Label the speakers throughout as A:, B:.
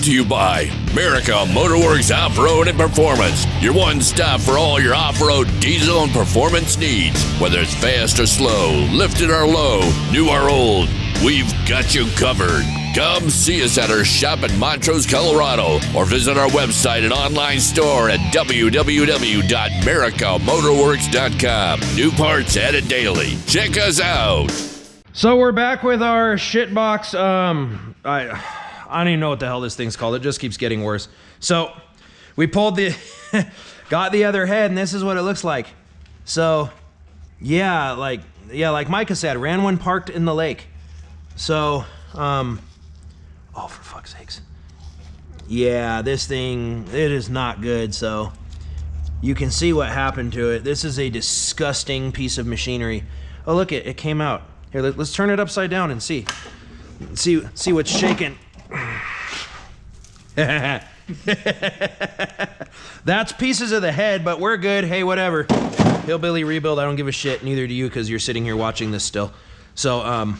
A: to you by America Motorworks Off-Road and Performance, your one stop for all your off-road diesel and performance needs. Whether it's fast or slow, lifted or low, new or old, we've got you covered. Come see us at our shop in Montrose, Colorado, or visit our website and online store at www.americamotorworks.com. New parts added daily. Check us out.
B: So we're back with our shit box. I don't even know what the hell this thing's called. It just keeps getting worse. So we pulled the, got the other head, and this is what it looks like. So yeah, like Micah said, ran one parked in the lake. So, oh, for fuck's sakes. Yeah, this thing, it is not good. So you can see what happened to it. This is a disgusting piece of machinery. Oh, look, it came out. Here, let's turn it upside down and see what's shaking. That's pieces of the head, but we're good. Hey, whatever. Hillbilly rebuild, I don't give a shit. Neither do you, because you're sitting here watching this still. So,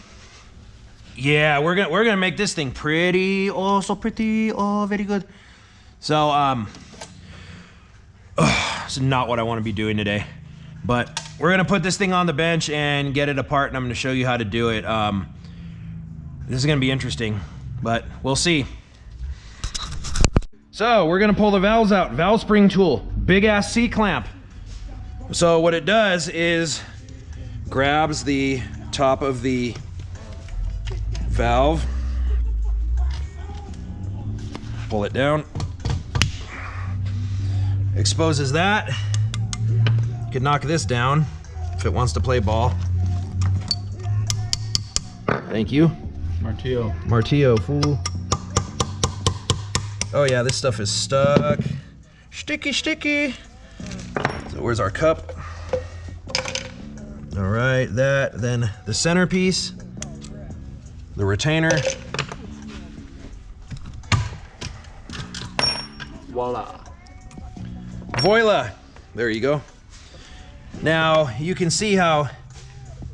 B: yeah, we're gonna make this thing pretty, oh, so pretty, oh, very good. So, this is not what I want to be doing today, but we're gonna put this thing on the bench and get it apart, and I'm gonna show you how to do it. This is gonna be interesting, but we'll see. So we're gonna pull the valves out. Valve spring tool, big ass C-clamp. So what it does is grabs the top of the valve, pull it down, exposes that. Could knock this down if it wants to play ball. Thank you.
C: Martillo.
B: Martillo, fool. Oh yeah, this stuff is stuck. Sticky, sticky. So where's our cup? All right, that, then the centerpiece, the retainer.
C: Voila.
B: Voila. There you go. Now you can see how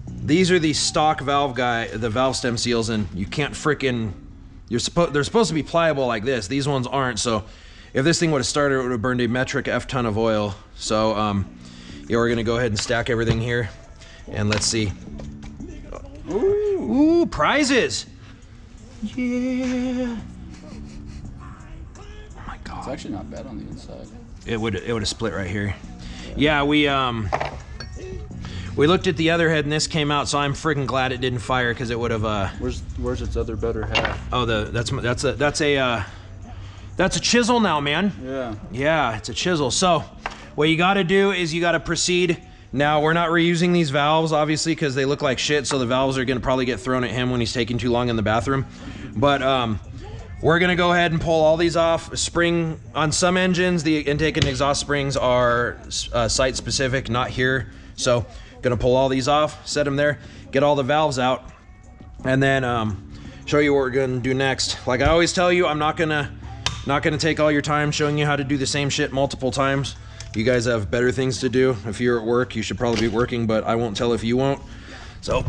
B: these are the stock valve the valve stem seals, and you can't frickin', they're supposed to be pliable like this. These ones aren't. So if this thing would have started, it would have burned a metric F ton of oil. So yeah, we're gonna go ahead and stack everything here, and let's see. Ooh, prizes. Yeah. Oh my God.
C: It's actually not bad on the inside.
B: It would have split right here. Yeah, we looked at the other head and this came out, so I'm freaking glad it didn't fire, because it would have.
C: Where's its other better half?
B: Oh, that's a chisel now, man.
C: Yeah.
B: Yeah, it's a chisel. So what you got to do is you got to proceed. Now we're not reusing these valves, obviously, because they look like shit. So the valves are gonna probably get thrown at him when he's taking too long in the bathroom. But we're gonna go ahead and pull all these off. Spring on some engines, the intake and exhaust springs are site specific, not here. So gonna pull all these off, set them there, get all the valves out, and then show you what we're gonna do next. Like I always tell you, I'm not gonna take all your time showing you how to do the same shit multiple times. You guys have better things to do. If you're at work, you should probably be working, but I won't tell if you won't. So,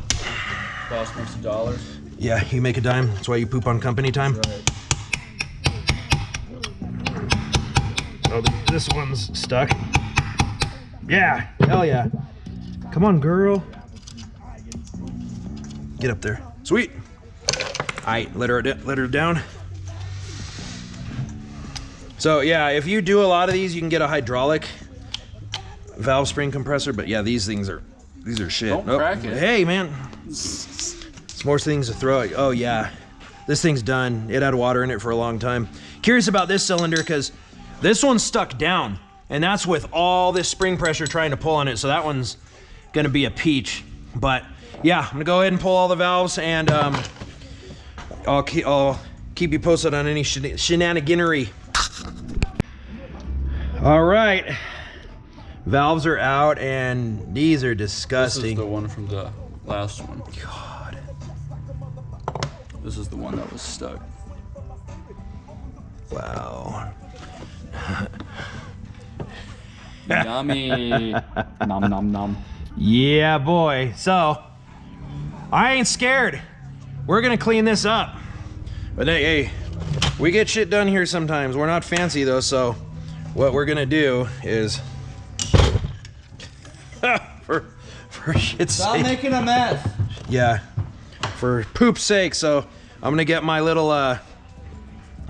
C: Boss makes $1.
B: Yeah, you make a dime. That's why you poop on company time.
C: Right.
B: Oh, this one's stuck. Yeah, hell yeah. Come on, girl. Get up there. Sweet. All right, let her down. So yeah, if you do a lot of these, you can get a hydraulic valve spring compressor, but yeah, these are shit.
C: Don't crack it.
B: Hey man, it's more things to throw. Oh yeah, this thing's done. It had water in it for a long time. Curious about this cylinder, because this one's stuck down, and that's with all this spring pressure trying to pull on it, so that one's gonna be a peach. But yeah, I'm gonna go ahead and pull all the valves, and I'll keep you posted on any shenaniganery. All right, valves are out, and these are disgusting.
C: This is the one from the last one.
B: God.
C: This is the one that was stuck.
B: Wow.
C: Yummy. Nom nom nom.
B: Yeah, boy. So, I ain't scared. We're gonna clean this up. But hey, We get shit done here sometimes. We're not fancy though, so what we're gonna do is for shit's
C: Stop
B: sake.
C: making a mess.
B: Yeah, for poop's sake. So I'm gonna get my little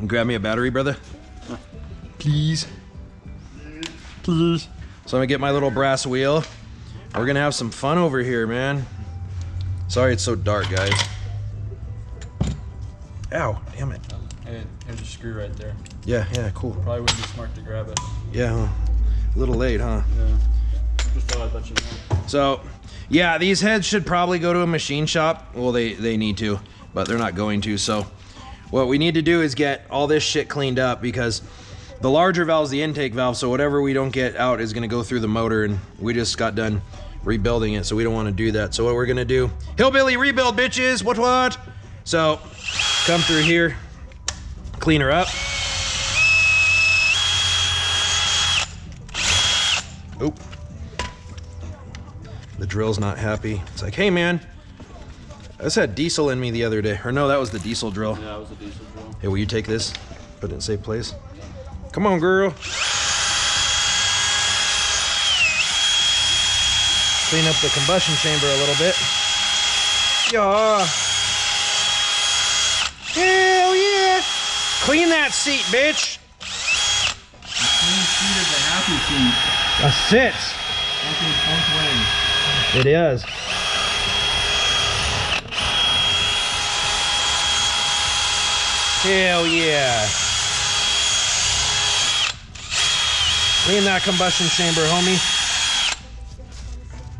B: grab me a battery, brother. Please. Please. So I'm gonna get my little brass wheel. We're gonna have some fun over here, man. Sorry it's so dark, guys. Ow, damn it.
C: Hey, here's a screw right there.
B: Yeah, cool.
C: Probably wouldn't be smart to grab it.
B: Yeah, a little late, huh?
C: Yeah. Just thought I'd let you know.
B: So, yeah, these heads should probably go to a machine shop. Well, they need to, but they're not going to. So, what we need to do is get all this shit cleaned up because the larger valve's the intake valve, so whatever we don't get out is gonna go through the motor, and we just got done rebuilding it, so we don't wanna do that. So what we're gonna do, hillbilly rebuild, bitches, what? So, come through here, clean her up. Oop. The drill's not happy. It's like, hey man, I just had diesel in me the other day. Or no, that was the diesel drill.
C: Yeah, it was a diesel drill.
B: Hey, will you take this? Put it in a safe place. Come on, girl. Clean up the combustion chamber a little bit. Yeah. Hell yeah. Clean that seat, bitch.
C: Clean seat is a happy seat.
B: That's it.
C: Both ways.
B: It is. Hell yeah. Clean that combustion chamber, homie.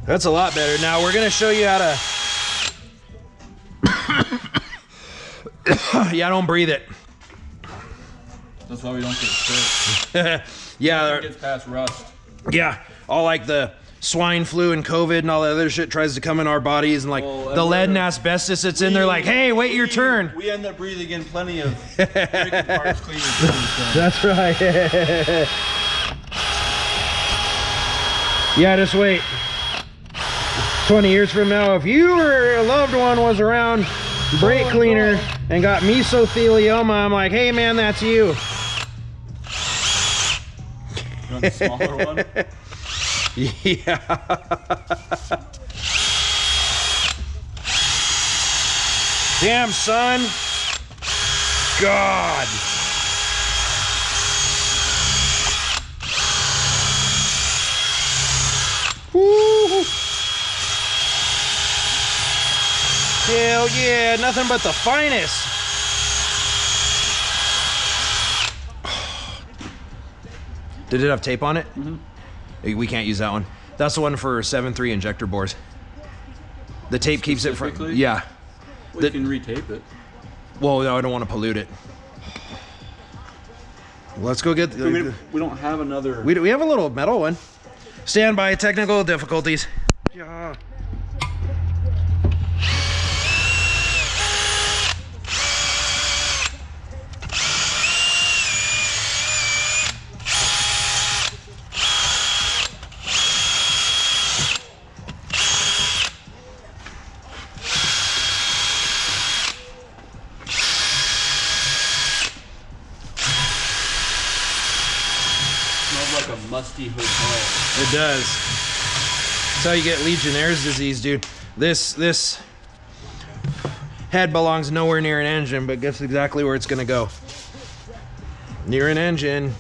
B: That's a lot better. Now we're gonna show you how to... Yeah, don't breathe it.
C: That's why we don't get sick.
B: Yeah,
C: It gets past rust.
B: yeah. All like the swine flu and COVID and all that other shit tries to come in our bodies, and like
C: Well,
B: the lead and asbestos that's in there, like, hey, wait your turn.
C: We end up breathing in plenty of freaking parts cleaners.
B: That's right. Yeah, just wait. 20 years from now, if you or a loved one was around brake cleaner and got mesothelioma, I'm like, hey man, that's you.
C: You want the smaller one?
B: Yeah. Damn, son. God. Woo. Hell yeah, nothing but the finest. Did it have tape on it? Mm-hmm. We can't use that one. That's the one for 7.3 injector bores. The tape keeps it from...
C: Specifically?
B: Yeah.
C: We can retape it.
B: Well, no, I don't want to pollute it. Let's go get...
C: I mean, we don't have another...
B: We have a little metal one. Stand by, technical difficulties. Yeah.
C: Smells like a musty hotel.
B: It does. That's how you get Legionnaire's disease, dude. This head belongs nowhere near an engine, but guess exactly where it's gonna go. Near an engine.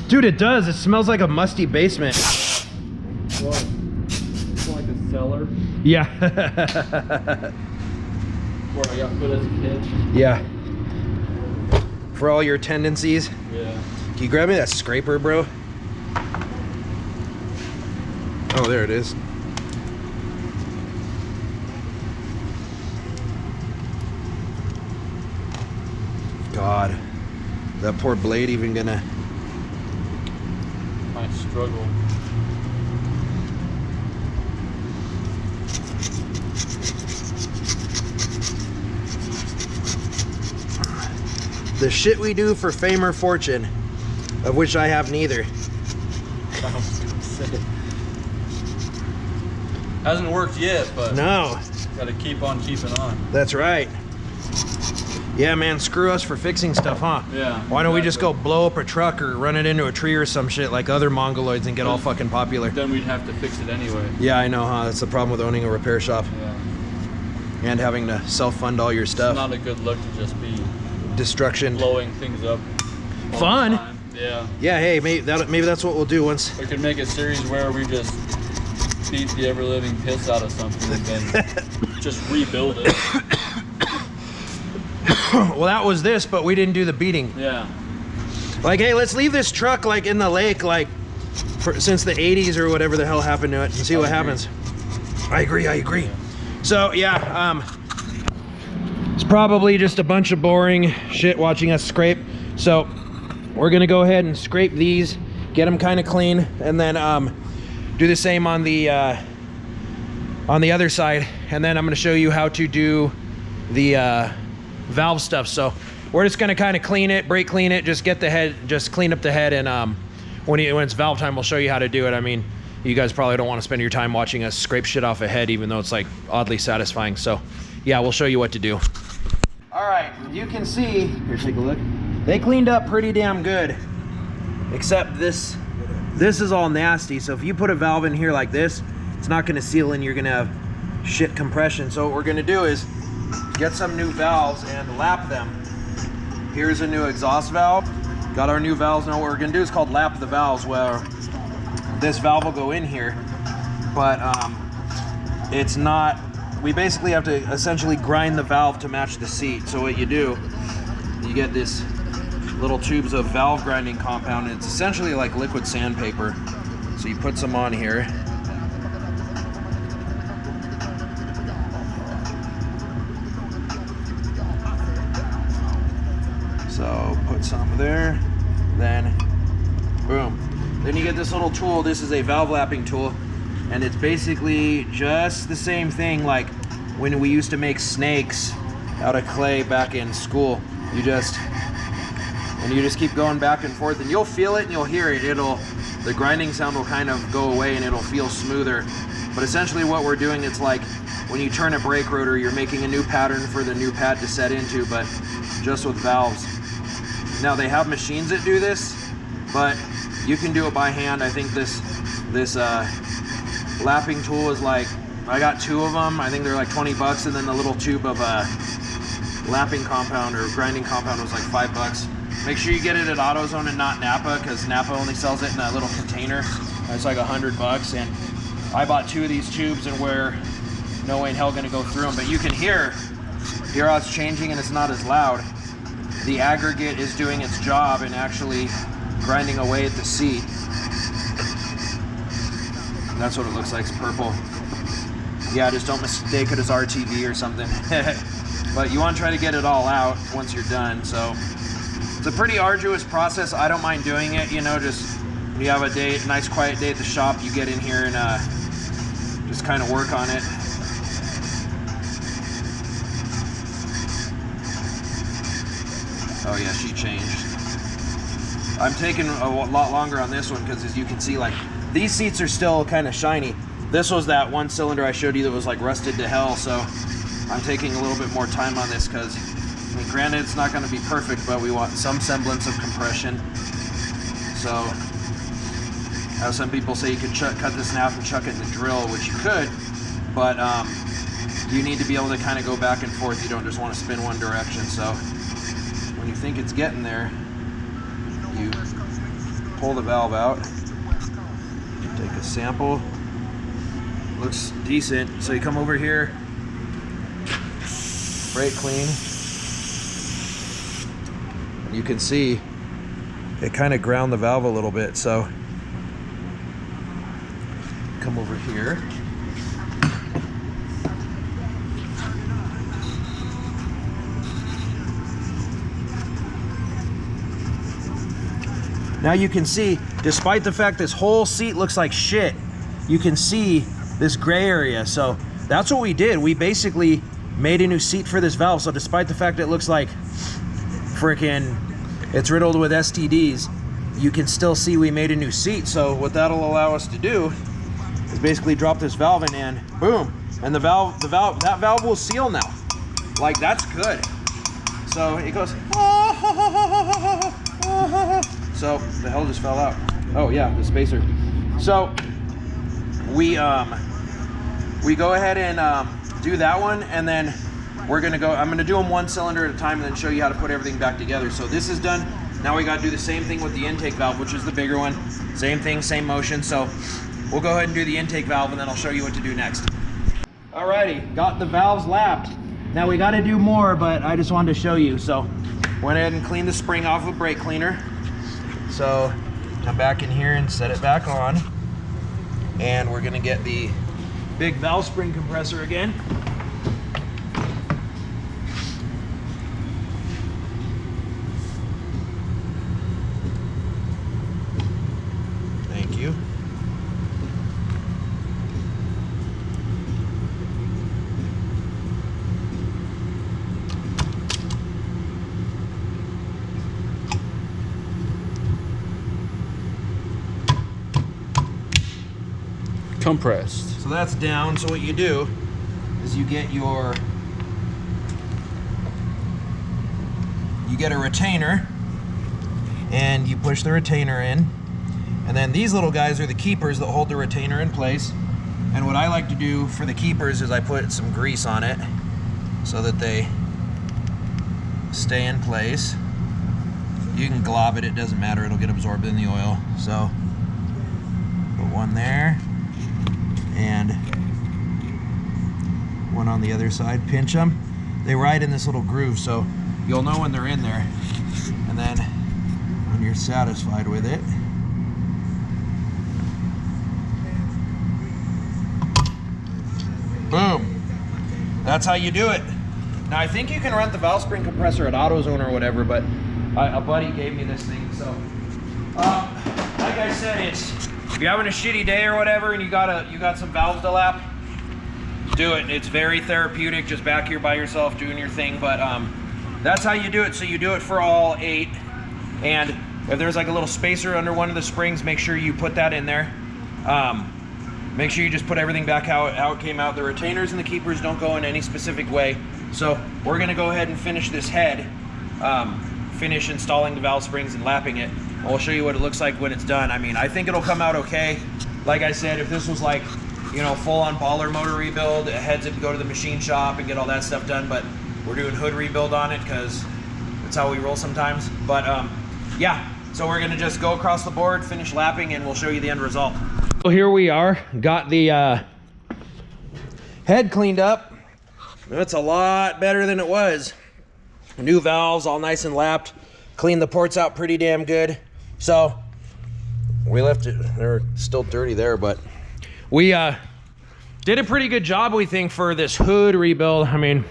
B: Dude, it does. It smells like a musty basement.
C: What? It's like a cellar
B: Yeah.
C: where I got put as a kid.
B: Yeah. For all your tendencies.
C: Yeah.
B: Can you grab me that scraper, bro? Oh, there it is. God. That poor blade even gonna...
C: My struggle.
B: The shit we do for fame or fortune, of which I have neither.
C: Hasn't worked yet, but
B: No,
C: gotta keep on keeping on.
B: that's right. Yeah, man, screw us for fixing stuff, huh?
C: Yeah.
B: Why don't we just go blow up a truck or run it into a tree or some shit like other Mongoloids and get all fucking popular?
C: Then we'd have to fix it anyway.
B: Yeah, I know, huh? That's the problem with owning a repair shop
C: Yeah.
B: and having to self-fund all your
C: It's
B: stuff.
C: not a good look to just be
B: Destruction.
C: blowing things up. all
B: Fun.
C: the time. Yeah.
B: Yeah, hey, maybe that's what we'll do once.
C: We could make a series where we just beat the ever-living piss out of something and then just rebuild it.
B: Well, that was this, but we didn't do the beating.
C: Yeah.
B: Like, hey, let's leave this truck like in the lake, like since the 80s or whatever the hell happened to it, and see what happens. I agree. So yeah, it's probably just a bunch of boring shit watching us scrape. So we're gonna go ahead and scrape these, get them kind of clean, and then do the same on the other side. And then I'm gonna show you how to do the valve stuff. So we're just gonna kind of clean it, brake clean it, just get the head, just clean up the head, and when it's valve time, we'll show you how to do it. I mean, you guys probably don't want to spend your time watching us scrape shit off a head, even though it's like oddly satisfying. So yeah, we'll show you what to do. All right, you can see, here, take a look. They cleaned up pretty damn good, except this is all nasty. So if you put a valve in here like this, it's not gonna seal and you're gonna have shit compression. So what we're gonna do is get some new valves and lap them. Here's a new exhaust valve. Got our new valves. Now what we're gonna do is called lap the valves, where this valve will go in here, but it's not, we basically have to essentially grind the valve to match the seat. So what you do, you get this little tubes of valve grinding compound, and it's essentially like liquid sandpaper. So you put some on here. So put some there, then boom. Then you get this little tool. This is a valve lapping tool, and it's basically just the same thing like when we used to make snakes out of clay back in school. You just keep going back and forth, and you'll feel it and you'll hear it. The grinding sound will kind of go away and it'll feel smoother. But essentially what we're doing, it's like when you turn a brake rotor, you're making a new pattern for the new pad to set into, but just with valves. Now they have machines that do this, but you can do it by hand. I think this lapping tool is like, I got 2 of them. I think they're like 20 bucks, and then the little tube of lapping compound or grinding compound was like $5. Make sure you get it at AutoZone and not Napa, because Napa only sells it in a little container. It's like $100, and I bought 2 of these tubes, and we're no way in hell gonna go through them. But you can hear how it's changing, and it's not as loud. The aggregate is doing its job and actually grinding away at the seat. And that's what it looks like. It's purple. Yeah, just don't mistake it as RTV or something. But you want to try to get it all out once you're done. So it's a pretty arduous process. I don't mind doing it, you know, just when you have a nice quiet day at the shop, you get in here and just kind of work on it. Oh yeah, she changed. I'm taking a lot longer on this one because, as you can see, like, these seats are still kind of shiny. This was that one cylinder I showed you that was like rusted to hell, so I'm taking a little bit more time on this because, I mean, granted, it's not going to be perfect, but we want some semblance of compression. So, as some people say, you could cut this in half and chuck it in the drill, which you could, but you need to be able to kind of go back and forth. You don't just want to spin one direction. So when you think it's getting there, you pull the valve out, take a sample. Looks decent. So you come over here, brake clean, and you can see it kind of ground the valve a little bit. So come over here. Now you can see, despite the fact this whole seat looks like shit, you can see this gray area. So that's what we did. We basically made a new seat for this valve. So despite the fact it looks like freaking, it's riddled with STDs. You can still see we made a new seat. So what that'll allow us to do is basically drop this valve in and boom. And that valve will seal now. Like, that's good. So it goes, so the hell just fell out. Oh yeah, the spacer. So we go ahead and do that one, and then we're gonna go, I'm gonna do them one cylinder at a time and then show you how to put everything back together. So this is done. Now we gotta do the same thing with the intake valve, which is the bigger one. Same thing, same motion. So we'll go ahead and do the intake valve, and then I'll show you what to do next. Alrighty, got the valves lapped. Now we gotta do more, but I just wanted to show you. So went ahead and cleaned the spring off with brake cleaner. So come back in here and set it back on. And we're gonna get the big valve spring compressor again. Thank you.
C: Compressed.
B: So that's down. So what you do is you get a retainer, and you push the retainer in, and then these little guys are the keepers that hold the retainer in place. And what I like to do for the keepers is I put some grease on it so that they stay in place. You can glob it, it doesn't matter, it'll get absorbed in the oil. So put one there and one on the other side. Pinch them. They ride in this little groove, so you'll know when they're in there. And then when you're satisfied with it, boom. That's how you do it. Now I think you can rent the valve spring compressor at AutoZone or whatever, but a buddy gave me this thing. So like I said, if you're having a shitty day or whatever and you got some valves to lap, do it. It's very therapeutic, just back here by yourself doing your thing. But that's how you do it. So you do it for all 8, and if there's like a little spacer under one of the springs, make sure you put that in there. Make sure you just put everything back how it came out. The retainers and the keepers don't go in any specific way. So we're gonna go ahead and finish this head, finish installing the valve springs and lapping it. I'll show you what it looks like when it's done. I mean, I think it'll come out okay. Like I said, if this was like, you know, full-on baller motor rebuild, it heads it to go to the machine shop and get all that stuff done, but we're doing hood rebuild on it because that's how we roll sometimes. But yeah, so we're gonna just go across the board, finish lapping, and we'll show you the end result. So here we are, got the head cleaned up. That's a lot better than it was. New valves, all nice and lapped. Cleaned the ports out pretty damn good. So we left it, they're still dirty there, but we did a pretty good job, we think, for this hood rebuild. I mean,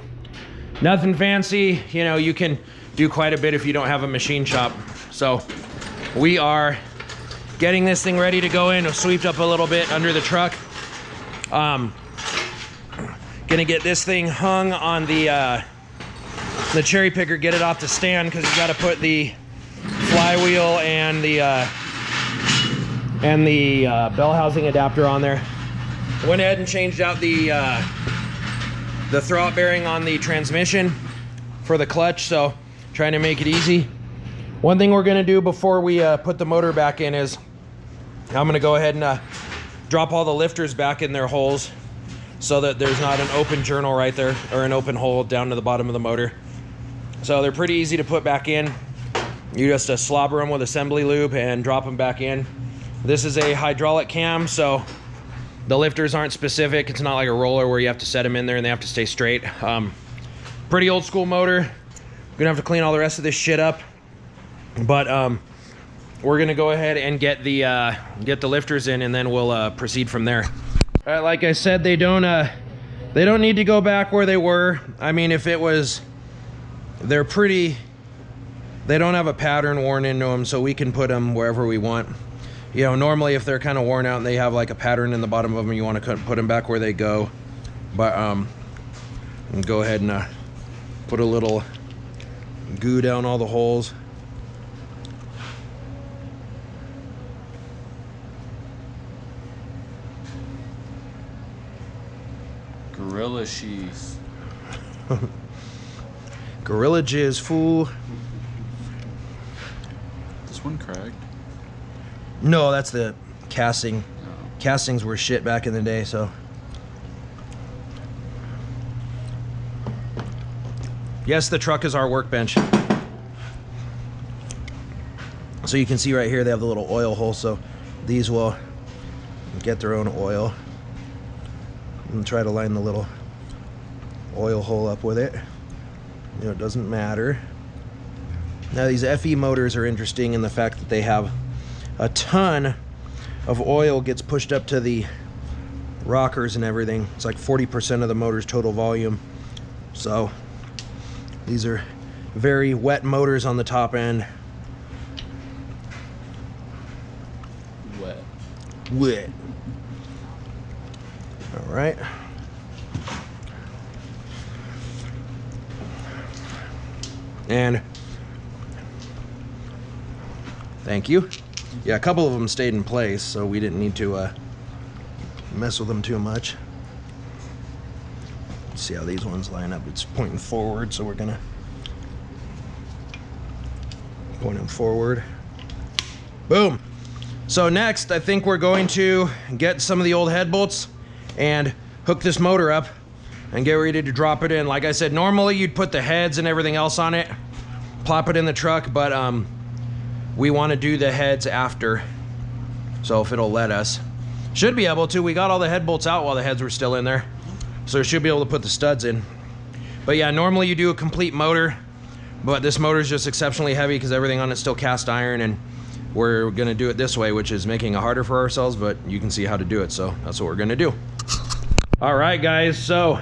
B: nothing fancy. You know, you can do quite a bit if you don't have a machine shop. So we are getting this thing ready to go in. It swept up a little bit under the truck. Gonna get this thing hung on the cherry picker, get it off the stand, because you got to put the flywheel and the bell housing adapter on there. Went ahead and changed out the throwout bearing on the transmission for the clutch, so trying to make it easy. One thing we're gonna do before we put the motor back in is I'm gonna go ahead and drop all the lifters back in their holes so that there's not an open journal right there, or an open hole down to the bottom of the motor. So they're pretty easy to put back in. You just slobber them with assembly lube and drop them back in. This is a hydraulic cam, so the lifters aren't specific. It's not like a roller where you have to set them in there and they have to stay straight. Pretty old school motor. Gonna have to clean all the rest of this shit up. But we're gonna go ahead and get the lifters in, and then we'll proceed from there. All right, like I said, they don't need to go back where they were. I mean, if it was, they don't have a pattern worn into them, so we can put them wherever we want. You know, normally if they're kind of worn out and they have like a pattern in the bottom of them, you want to put them back where they go. But go ahead and put a little Goo down all the holes.
C: Gorilla sheath.
B: Gorilla jizz, fool.
C: This one cracked?
B: No, that's the casting.
C: No.
B: Castings were shit back in the day, so. Yes, the truck is our workbench. So you can see right here they have the little oil hole, so these will get their own oil. And try to line the little oil hole up with it. You know, it doesn't matter. Now these FE motors are interesting in the fact that they have a ton of oil gets pushed up to the rockers and everything. It's like 40% of the motor's total volume. So these are very wet motors on the top end.
C: Wet.
B: Wet. All right. And thank you. Yeah, a couple of them stayed in place, so we didn't need to mess with them too much. Let's see how these ones line up. It's pointing forward, so we're gonna point them forward. Boom. So next, I think we're going to get some of the old head bolts and hook this motor up and get ready to drop it in. Like I said, normally you'd put the heads and everything else on it, plop it in the truck, but we want to do the heads after. So if it'll let us. Should be able to. We got all the head bolts out while the heads were still in there. So it should be able to put the studs in. But yeah, normally you do a complete motor, but this motor is just exceptionally heavy because everything on it's still cast iron, and we're gonna do it this way, which is making it harder for ourselves, but you can see how to do it, so that's what we're gonna do. All right, guys, so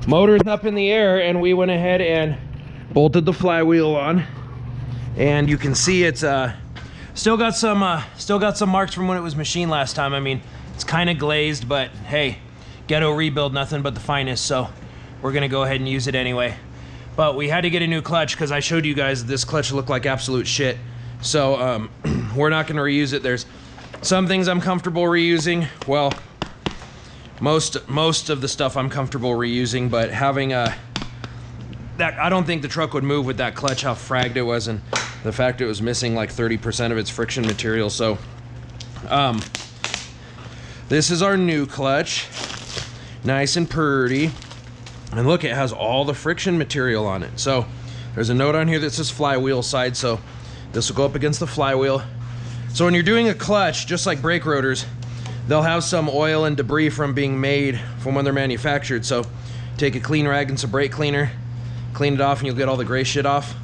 B: motor's up in the air, and we went ahead and bolted the flywheel on, and you can see it's still got some marks from when it was machined last time. I mean, it's kind of glazed, but hey, ghetto rebuild, nothing but the finest, so we're gonna go ahead and use it anyway. But we had to get a new clutch because I showed you guys this clutch looked like absolute shit. So we're not gonna reuse it. There's some things I'm comfortable reusing. Well, most of the stuff I'm comfortable reusing, but having that, I don't think the truck would move with that clutch, how fragged it was, and the fact it was missing like 30% of its friction material. So this is our new clutch, nice and purty, and look, it has all the friction material on it. So there's a note on here that says flywheel side, so this will go up against the flywheel. So when you're doing a clutch, just like brake rotors, they'll have some oil and debris from being made from when they're manufactured. So take a clean rag and some brake cleaner, clean it off, and you'll get all the gray shit off.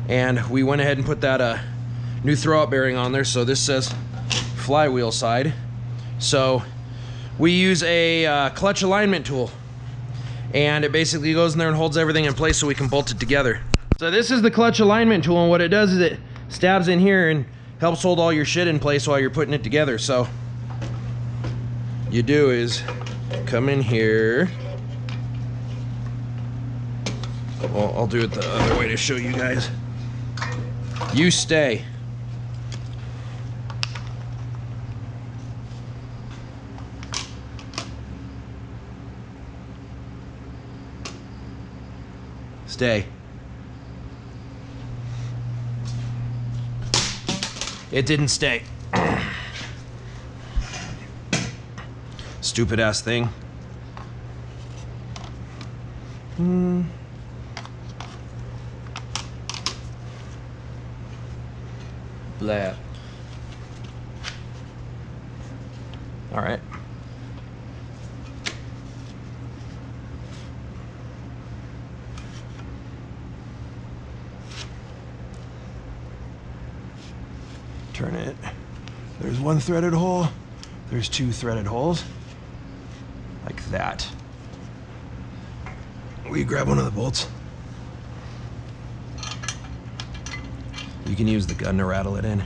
B: And we went ahead and put that new throwout bearing on there. So this says flywheel side. So we use a clutch alignment tool, and it basically goes in there and holds everything in place so we can bolt it together. So this is the clutch alignment tool, and what it does is it stabs in here and helps hold all your shit in place while you're putting it together. So you do is come in here. Well, I'll do it the other way to show you guys. You stay. Stay. It didn't stay. Stupid ass thing.
C: Blah.
B: All right. Turn it. There's one threaded hole. There's two threaded holes. Like that. Will you grab one of the bolts? You can use the gun to rattle it in.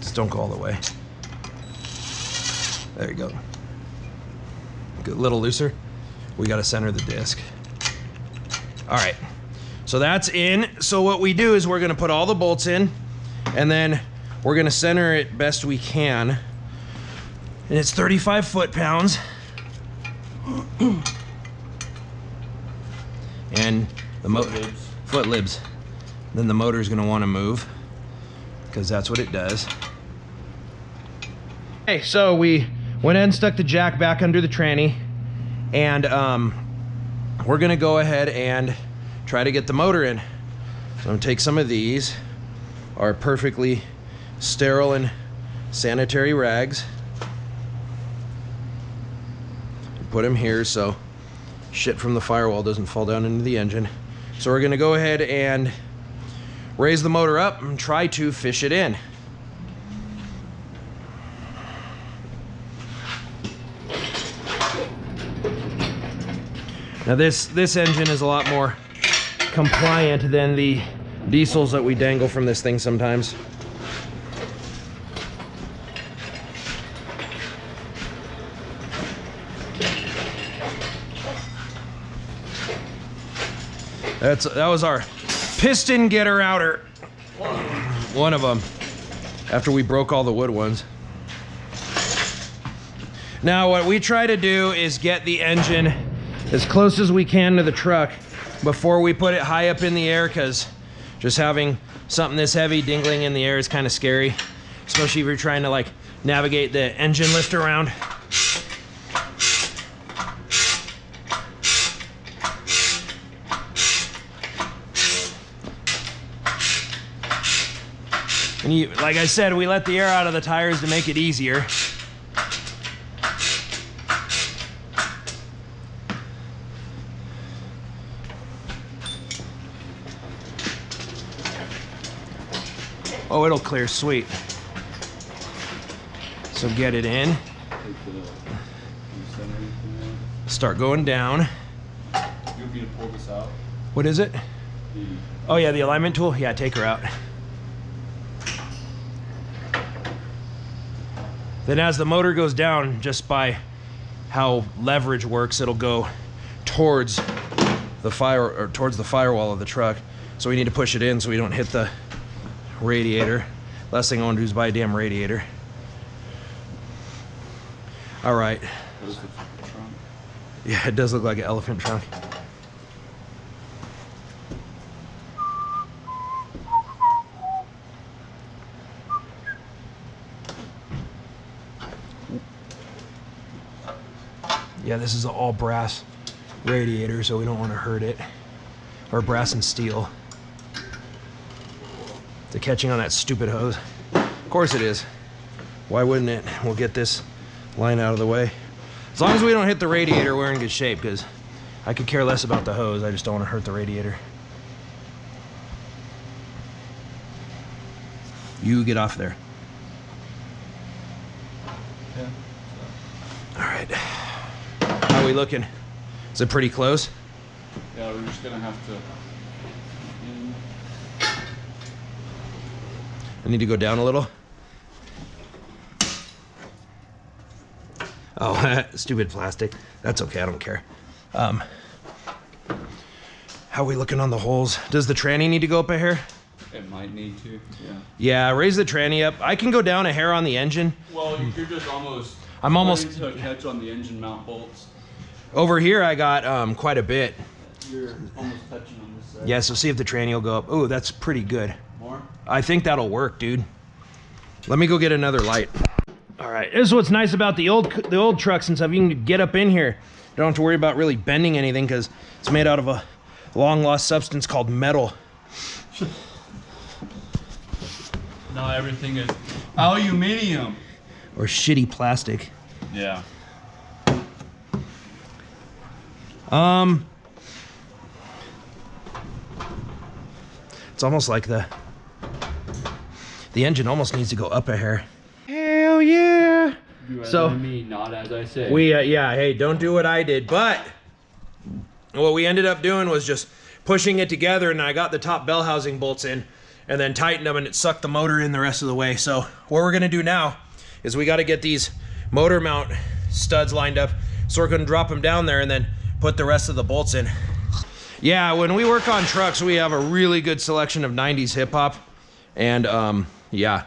B: Just don't go all the way. There you go. a little looser. We got to center the disc. All right, so that's in. So what we do is we're gonna put all the bolts in, and then we're gonna center it best we can. And it's 35 foot-pounds. And the foot libs. Then the motor's gonna wanna move, because that's what it does. Okay, so we went ahead and stuck the jack back under the tranny, and we're gonna go ahead and try to get the motor in. So I'm gonna take some of these, our perfectly sterile and sanitary rags, and put them here so shit from the firewall doesn't fall down into the engine. So we're gonna go ahead and raise the motor up and try to fish it in. Now this engine is a lot more compliant than the diesels that we dangle from this thing sometimes. That was our piston getter outer. One of them, after we broke all the wood ones. Now what we try to do is get the engine as close as we can to the truck before we put it high up in the air, because just having something this heavy dingling in the air is kind of scary, especially if you're trying to like navigate the engine lift around. And like I said, we let the air out of the tires to make it easier. Oh, it'll clear, sweet. So get it in. Start going down.
C: You want me to pull this out?
B: What is it? Oh yeah, the alignment tool? Yeah, take her out. Then as the motor goes down, just by how leverage works, it'll go towards the firewall of the truck. So we need to push it in so we don't hit the radiator. Last thing I want to do is buy a damn radiator. All right. Yeah, it does look like an elephant trunk. Yeah, this is an all brass radiator, so we don't want to hurt it. Or brass and steel. The catching on that stupid hose. Of course it is. Why wouldn't it? We'll get this line out of the way. As long as we don't hit the radiator, we're in good shape, because I could care less about the hose. I just don't want to hurt the radiator. You get off there.
C: Yeah.
B: All right. How are we looking? Is it pretty close?
C: Yeah, we're just gonna have to.
B: I need to go down a little. Oh, stupid plastic. That's okay, I don't care. How are we looking on the holes? Does the tranny need to go up a hair?
C: It might need to, yeah.
B: Yeah, raise the tranny up. I can go down a hair on the engine.
C: Well, you're just almost.
B: I'm almost
C: to catch on the engine mount bolts.
B: over here. I got quite a bit.
C: You're almost touching on this side.
B: Yeah, so see if the tranny will go up. Oh, that's pretty good.
C: More?
B: I think that'll work, dude. Let me go get another light. All right, this is what's nice about the old trucks and stuff. You can get up in here. You don't have to worry about really bending anything because it's made out of a long lost substance called metal.
C: Now everything is aluminum.
B: Or shitty plastic.
C: Yeah.
B: It's almost like the engine almost needs to go up a hair. Hell yeah!
C: Do as
B: So
C: I mean, not as I say.
B: we yeah, hey, don't do what I did. But what we ended up doing was just pushing it together, and I got the top bell housing bolts in, and then tightened them, and it sucked the motor in the rest of the way. So what we're gonna do now is we got to get these motor mount studs lined up. So we're gonna drop them down there and then put the rest of the bolts in. Yeah, when we work on trucks, we have a really good selection of 90s hip hop, and yeah,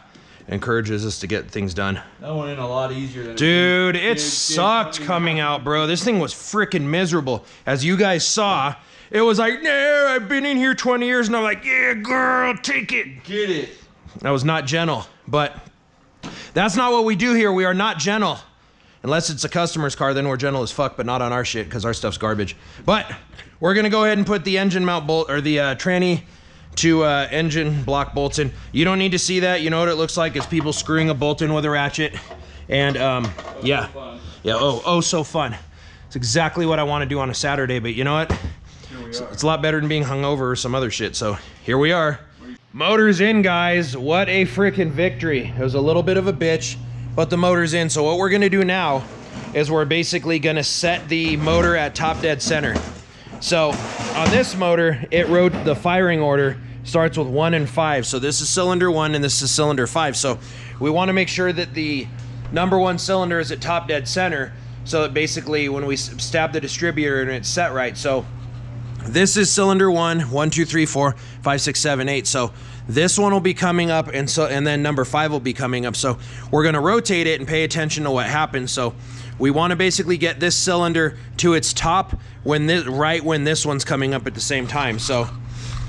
B: encourages us to get things done.
C: That went in a lot easier than
B: dude. It sucked coming out, bro. This thing was freaking miserable. As you guys saw, it was like, nah, I've been in here 20 years, and I'm like, yeah, girl, take it.
C: Get it.
B: I was not gentle, but that's not what we do here. We are not gentle. Unless it's a customer's car, then we're gentle as fuck, but not on our shit because our stuff's garbage. But we're gonna go ahead and put the engine mount bolt, or the tranny to engine block bolts in. You don't need to see that. You know what it looks like? It's people screwing a bolt in with a ratchet. And yeah. Yeah, oh, so fun. It's exactly what I want to do on a Saturday, but you know what? It's a lot better than being hungover or some other shit, so here we are. Motor's in, guys. What a freaking victory. It was a little bit of a bitch, but the motor's in. So what we're gonna do now is we're basically gonna set the motor at top dead center. So on this motor, it wrote the firing order starts with 1 and 5. So this is cylinder 1 and this is cylinder 5. So we wanna make sure that the number 1 cylinder is at top dead center, so that basically when we stab the distributor and it's set right. So this is cylinder 1, 1, 2, 3, 4, 5, 6, 7, 8. So this one will be coming up, and then number 5 will be coming up. So we're gonna rotate it and pay attention to what happens. So we wanna basically get this cylinder to its top when this, right when this one's coming up at the same time. So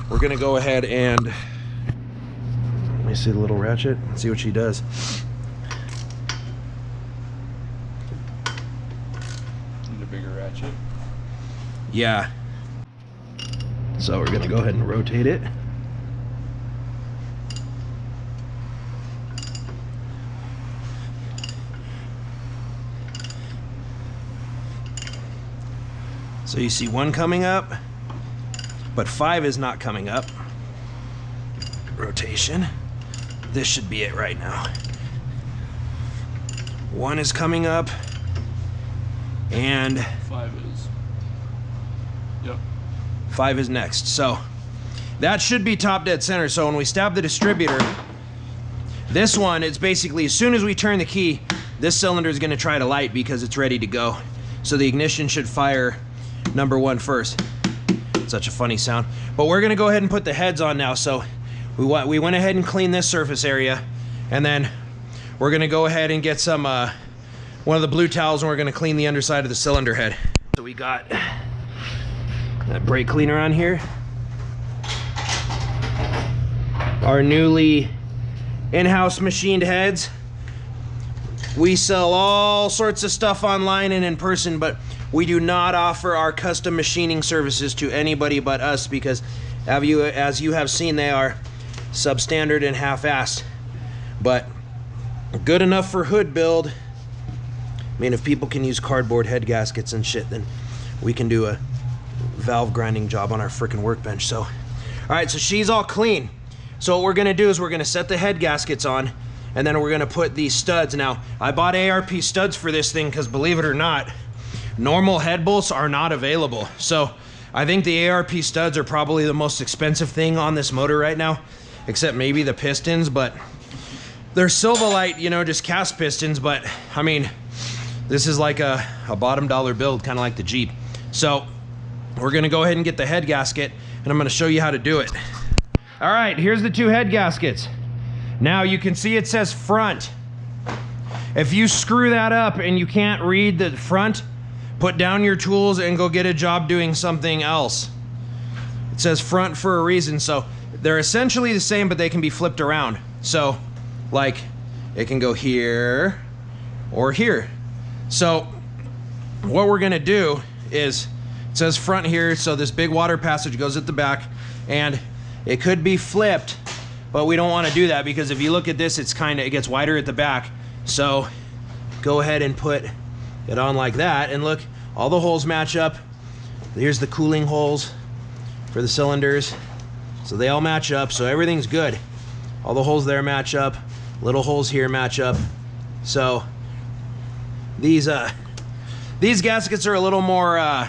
B: we're gonna go ahead and, let me see the little ratchet, see what she does.
C: Need a bigger ratchet.
B: Yeah. So we're gonna go ahead and rotate it. So you see 1 coming up, but 5 is not coming up. Rotation. This should be it right now. 1 is coming up, and
C: 5 is. Yep.
B: 5 is next. So that should be top dead center. So when we stab the distributor, this one, it's basically as soon as we turn the key, this cylinder is going to try to light because it's ready to go. So the ignition should fire number 1 first. Such a funny sound. But we're going to go ahead and put the heads on now. So we went ahead and cleaned this surface area, and then we're going to go ahead and get some one of the blue towels, and we're going to clean the underside of the cylinder head. So we got that brake cleaner on here. Our newly in-house machined heads. We sell all sorts of stuff online and in person, but we do not offer our custom machining services to anybody but us because, as you have seen, they are substandard and half-assed. But good enough for hood build. I mean, if people can use cardboard head gaskets and shit, then we can do a valve grinding job on our freaking workbench. So, all right, so she's all clean. So what we're gonna do is we're gonna set the head gaskets on, and then we're gonna put these studs. Now, I bought ARP studs for this thing because, believe it or not, normal head bolts are not available. So I think the ARP studs are probably the most expensive thing on this motor right now, except maybe the pistons, but they're Silvalite, you know, just cast pistons. But I mean, this is like a bottom dollar build, kind of like the Jeep. So we're gonna go ahead and get the head gasket, and I'm gonna show you how to do it. All right, here's the 2 head gaskets. Now you can see it says front. If you screw that up and you can't read the front, put down your tools and go get a job doing something else. It says front for a reason. So they're essentially the same, but they can be flipped around. So like it can go here or here. So what we're gonna do is, it says front here, so this big water passage goes at the back, and it could be flipped, but we don't want to do that because if you look at this, it gets wider at the back. So go ahead and put it on like that, and look, all the holes match up. Here's the cooling holes for the cylinders, so they all match up, so everything's good. All the holes there match up, little holes here match up. So these gaskets are a little more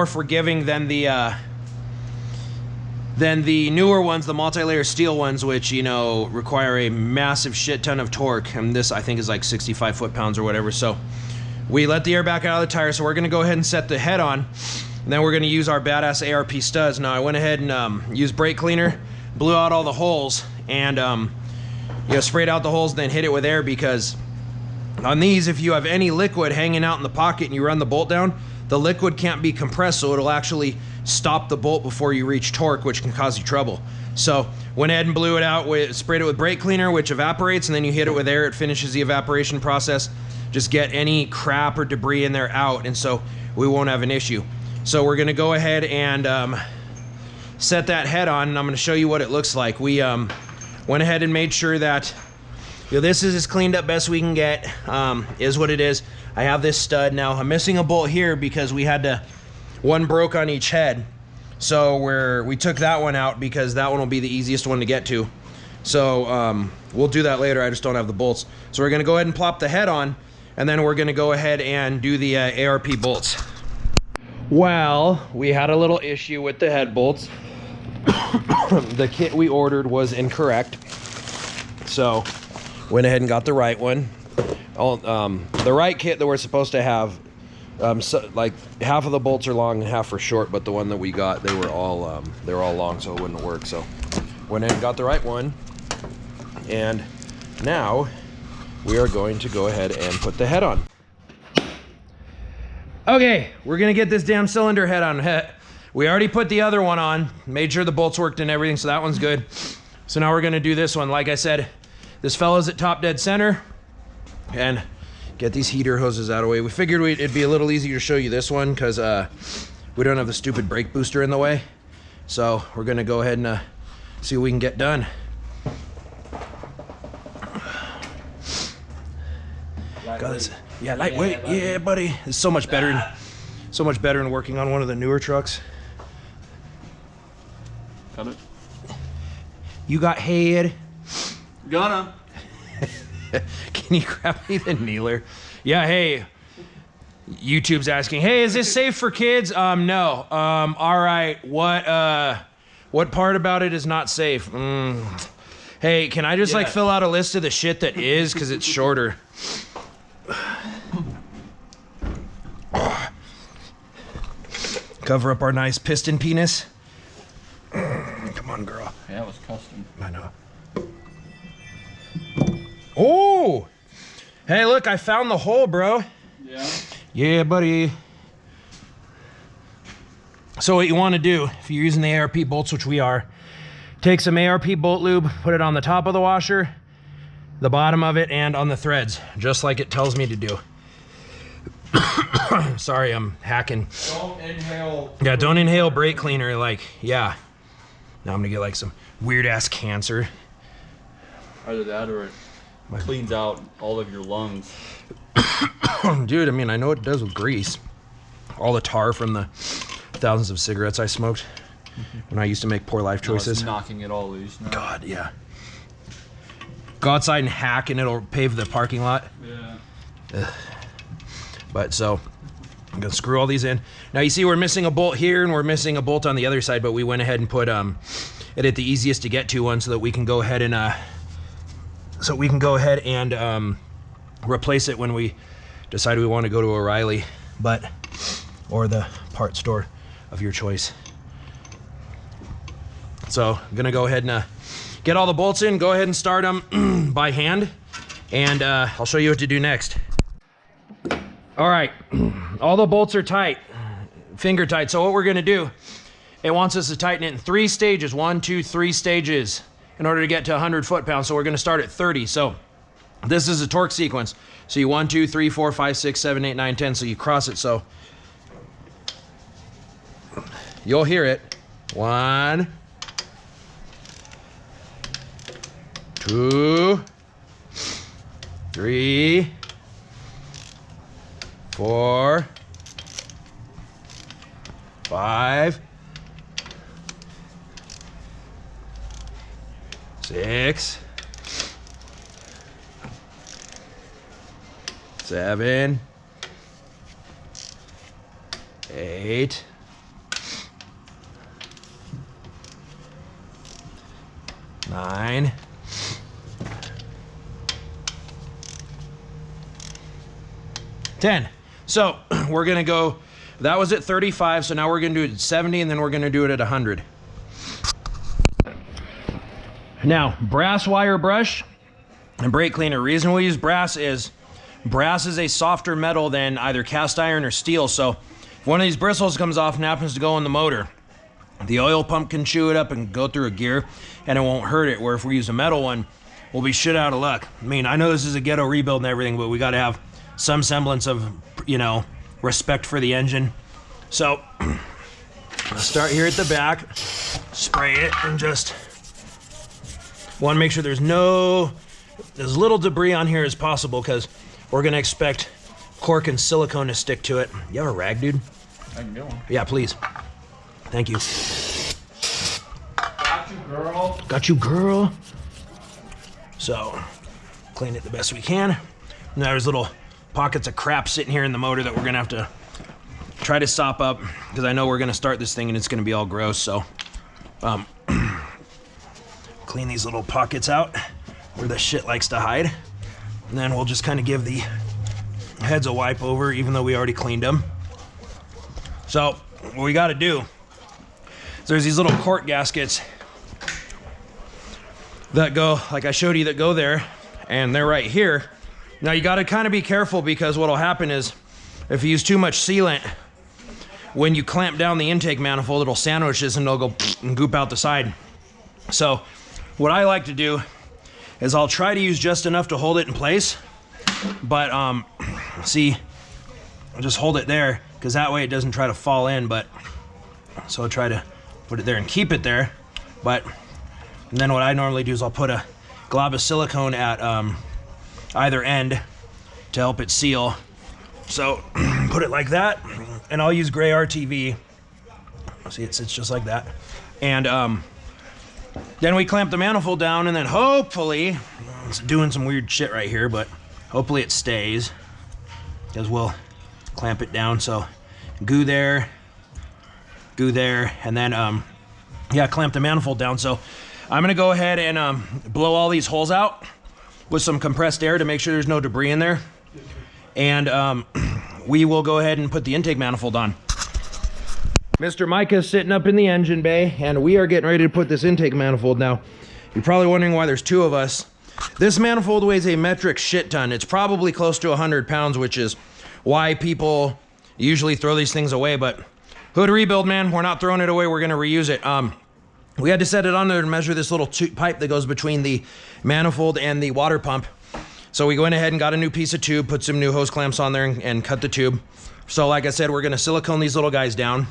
B: forgiving than the newer ones, the multi-layer steel ones, which, you know, require a massive shit ton of torque. And this, I think, is like 65 foot-pounds or whatever. So we let the air back out of the tire, so we're gonna go ahead and set the head on, and then we're gonna use our badass ARP studs. Now I went ahead and used brake cleaner, blew out all the holes, and you know, sprayed out the holes, then hit it with air, because on these, if you have any liquid hanging out in the pocket and you run the bolt down, the liquid can't be compressed, so it'll actually stop the bolt before you reach torque, which can cause you trouble. So went ahead and blew it out, sprayed it with brake cleaner, which evaporates, and then you hit it with air, it finishes the evaporation process. Just get any crap or debris in there out, and so we won't have an issue. So we're gonna go ahead and set that head on, and I'm gonna show you what it looks like. We went ahead and made sure that, you know, this is as cleaned up best we can get, is what it is. I have this stud now. I'm missing a bolt here because we had to, one broke on each head. So we took that one out because that one will be the easiest one to get to. So we'll do that later. I just don't have the bolts. So we're gonna go ahead and plop the head on, and then we're gonna go ahead and do the ARP bolts. Well, we had a little issue with the head bolts. The kit we ordered was incorrect. So went ahead and got the right one. The right kit that we're supposed to have, so, like half of the bolts are long and half are short, but the one that we got, they were all long, so it wouldn't work. So went ahead and got the right one, and now we are going to go ahead and put the head on. Okay, we're gonna get this damn cylinder head on. We already put the other one on, made sure the bolts worked and everything, so that one's good. So now we're gonna do this one. Like I said, this fella's at top dead center, and get these heater hoses out of the way. We figured it'd be a little easier to show you this one because we don't have the stupid brake booster in the way. So we're gonna go ahead and see what we can get done. God, this, yeah, lightweight, yeah, buddy. It's so much better, than working on one of the newer trucks.
C: Got it.
B: You got head.
C: Gonna.
B: Can you grab me the kneeler? Yeah, hey. YouTube's asking, hey, is this safe for kids? No. All right. What part about it is not safe? Hey, can I just like fill out a list of the shit that is, because it's shorter. Cover up our nice piston penis. Come on, girl.
C: Yeah, it was custom.
B: I know. Oh! Hey, look, I found the hole, bro.
C: Yeah?
B: Yeah, buddy. So what you want to do, if you're using the ARP bolts, which we are, take some ARP bolt lube, put it on the top of the washer, the bottom of it, and on the threads, just like it tells me to do. Sorry, I'm hacking.
C: Don't inhale.
B: Yeah, don't inhale brake cleaner, like, yeah. Now I'm gonna get like some weird ass cancer.
C: Either that or it cleans out all of your lungs.
B: Dude, I mean, I know what it does with grease. All the tar from the thousands of cigarettes I smoked when I used to make poor life choices.
C: It's knocking it all loose now.
B: God, yeah. Go outside and hack and it'll pave the parking lot.
C: Yeah.
B: Ugh. But so, I'm gonna screw all these in. Now you see we're missing a bolt here and we're missing a bolt on the other side, but we went ahead and put it at the easiest to get to one so that we can go ahead and replace it when we decide we want to go to O'Reilly, or the part store of your choice. So I'm gonna go ahead and get all the bolts in, go ahead and start them by hand, and I'll show you what to do next. All right, all the bolts are tight, finger tight. So what we're gonna do, it wants us to tighten it in 3 stages, 1, 2, 3 stages, in order to get to 100 foot-pounds. So we're gonna start at 30. So this is a torque sequence. So you 1, 2, 3, 4, 5, 6, 7, 8, 9, 10. So you cross it. So you'll hear it. 1, 2, 3, 4, 5, 6, 7, 8, 9, 10. So we're gonna go, that was at 35, so now we're gonna do it at 70, and then we're gonna do it at 100. Now, brass wire brush and brake cleaner. Reason we use brass is a softer metal than either cast iron or steel, so if one of these bristles comes off and happens to go in the motor, the oil pump can chew it up and go through a gear, and it won't hurt it, where if we use a metal one, we'll be shit out of luck. I mean, I know this is a ghetto rebuild and everything, but we gotta have some semblance of, you know, respect for the engine. So, let's start here at the back, spray it, and just want to make sure there's as little debris on here as possible, because we're gonna expect cork and silicone to stick to it. You have a rag, dude?
C: I can get one.
B: Yeah, please. Thank you.
C: Got you, girl.
B: Got you, girl. So, clean it the best we can. And there's little pockets of crap sitting here in the motor that we're gonna have to try to sop up, because I know we're gonna start this thing and it's gonna be all gross, so clean these little pockets out where the shit likes to hide. And then we'll just kind of give the heads a wipe over, even though we already cleaned them. So, what we gotta do is there's these little cork gaskets that go, like I showed you, that go there, and they're right here. Now you gotta kind of be careful, because what'll happen is if you use too much sealant, when you clamp down the intake manifold, it'll sandwich this and it'll go and goop out the side. So what I like to do is I'll try to use just enough to hold it in place, but see, I'll just hold it there, because that way it doesn't try to fall in. But so I'll try to put it there and keep it there. But and then what I normally do is I'll put a glob of silicone at either end to help it seal. So put it like that, and I'll use gray RTV. See, it sits just like that. And then we clamp the manifold down, and then hopefully, it's doing some weird shit right here, but hopefully it stays, because we'll clamp it down. So goo there, and then yeah, clamp the manifold down. So I'm gonna go ahead and blow all these holes out with some compressed air to make sure there's no debris in there. And we will go ahead and put the intake manifold on. Mr. Micah's sitting up in the engine bay, and we are getting ready to put this intake manifold. Now, you're probably wondering why there's two of us. This manifold weighs a metric shit ton. It's probably close to 100 pounds, which is why people usually throw these things away. But hood rebuild, man, we're not throwing it away, we're gonna reuse it. We had to set it on there to measure this little pipe that goes between the manifold and the water pump. So we went ahead and got a new piece of tube, put some new hose clamps on there, and cut the tube. So like I said, we're gonna silicone these little guys down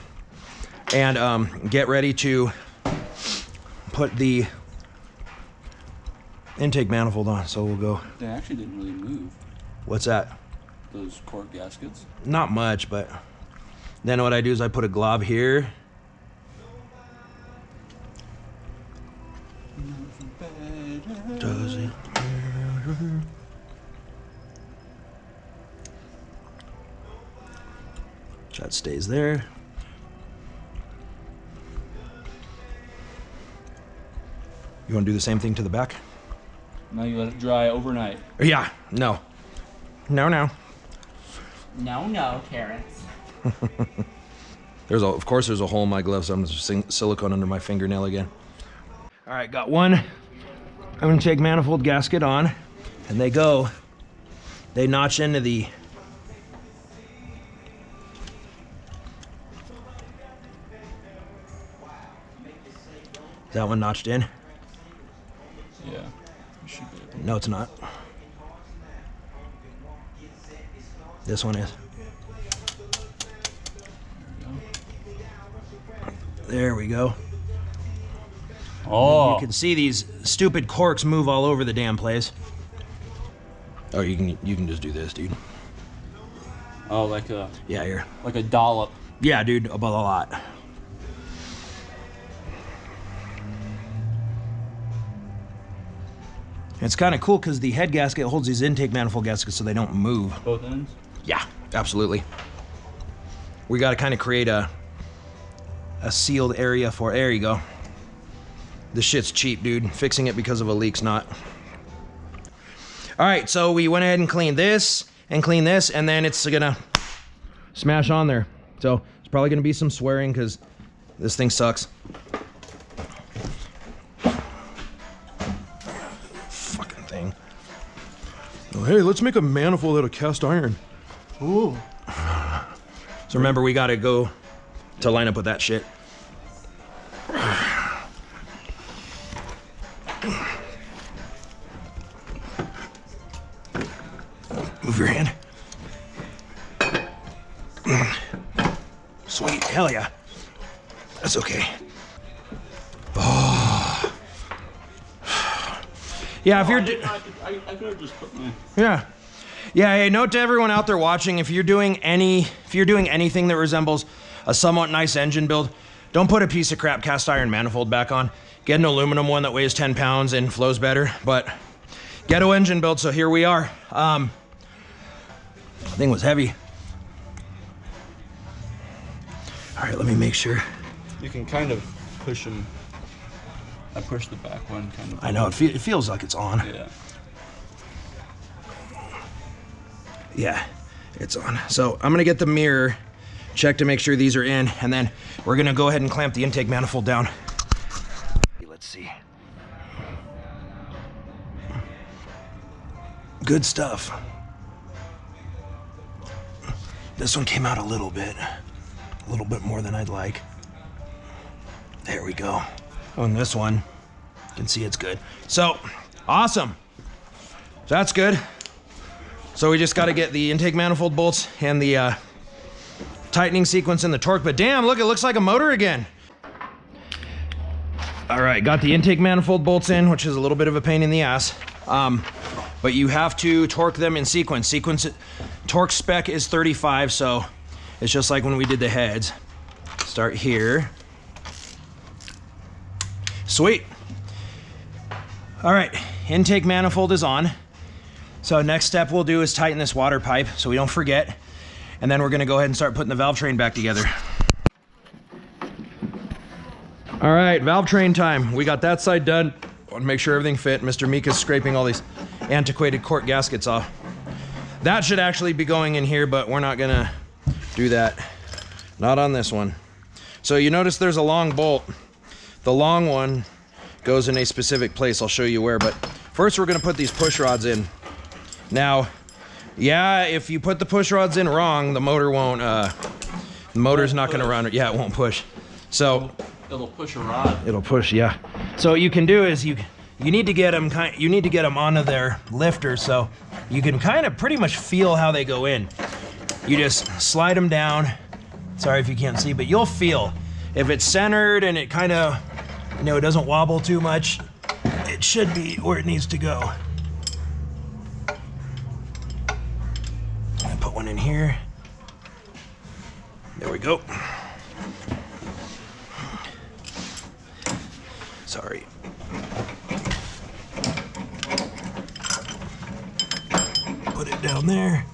B: and get ready to put the intake manifold on. So we'll go.
C: They actually didn't really move.
B: What's that?
C: Those cork gaskets.
B: Not much, but then what I do is I put a glob here. Does it? That stays there. You want to do the same thing to the back?
C: Now you let it dry overnight.
B: Yeah, no. No, no.
D: No, Terrence.
B: Of course there's a hole in my glove, so I'm just silicone under my fingernail again. All right, got one. I'm gonna take manifold gasket on, and they notch into the Is that one notched in?
C: Yeah, you should be able to.
B: No, it's not. This one is. There we go.
C: Oh,
B: You can see these stupid corks move all over the damn place. Oh, you can just do this, dude.
C: oh, like a
B: Yeah,
C: dollop.
B: Yeah, dude, about a lot. It's kind of cool because the head gasket holds these intake manifold gaskets so they don't move.
C: Both ends.
B: Yeah, absolutely. We got to kind of create a sealed area for. There you go. This shit's cheap, dude. Fixing it because of a leak's not. All right, so we went ahead and cleaned this, and then it's gonna smash on there. So it's probably gonna be some swearing because this thing sucks. Fucking thing. Oh, hey, let's make a manifold out of cast iron.
C: Ooh.
B: So remember, we gotta go to line up with that shit. Move your hand. Sweet, hell yeah. That's okay. Oh. Yeah, if you're...
C: I could have just put my...
B: Yeah. Yeah, hey, note to everyone out there watching, if you're doing anything that resembles a somewhat nice engine build, don't put a piece of crap cast iron manifold back on. Get an aluminum one that weighs 10 pounds and flows better, but ghetto engine build, so here we are. The thing was heavy. All right, let me make sure.
C: You can kind of push them. I pushed the back one kind of.
B: I know, it feels like it's on.
C: Yeah.
B: Yeah, it's on. So I'm gonna get the mirror, check to make sure these are in, and then we're gonna go ahead and clamp the intake manifold down. Let's see. Good stuff. This one came out a little bit more than I'd like. There we go. On this one, you can see it's good. So, awesome. So that's good. So we just got to get the intake manifold bolts and the tightening sequence and the torque, but damn, look, it looks like a motor again. All right, got the intake manifold bolts in, which is a little bit of a pain in the ass. But you have to torque them in sequence. Torque spec is 35, so it's just like when we did the heads. Start here. Sweet. All right, intake manifold is on. So next step we'll do is tighten this water pipe so we don't forget. And then we're gonna go ahead and start putting the valve train back together. All right, valve train time. We got that side done. Want to make sure everything fit. Mr. Mika's scraping all these antiquated cork gaskets off. That should actually be going in here, but we're not gonna do that. Not on this one. So you notice there's a long bolt. The long one goes in a specific place. I'll show you where, but first we're gonna put these push rods in. Now, yeah, if you put the push rods in wrong, the motor won't, the motor's not gonna run. Yeah, it won't push. So
C: it'll push a rod.
B: It'll push, yeah. So what you can do is you need to get them onto their lifter so you can kind of pretty much feel how they go in. You just slide them down. Sorry if you can't see, but you'll feel if it's centered and it kind of, you know, it doesn't wobble too much. It should be where it needs to go. I put one in here. There we go. Sorry. Put it down there.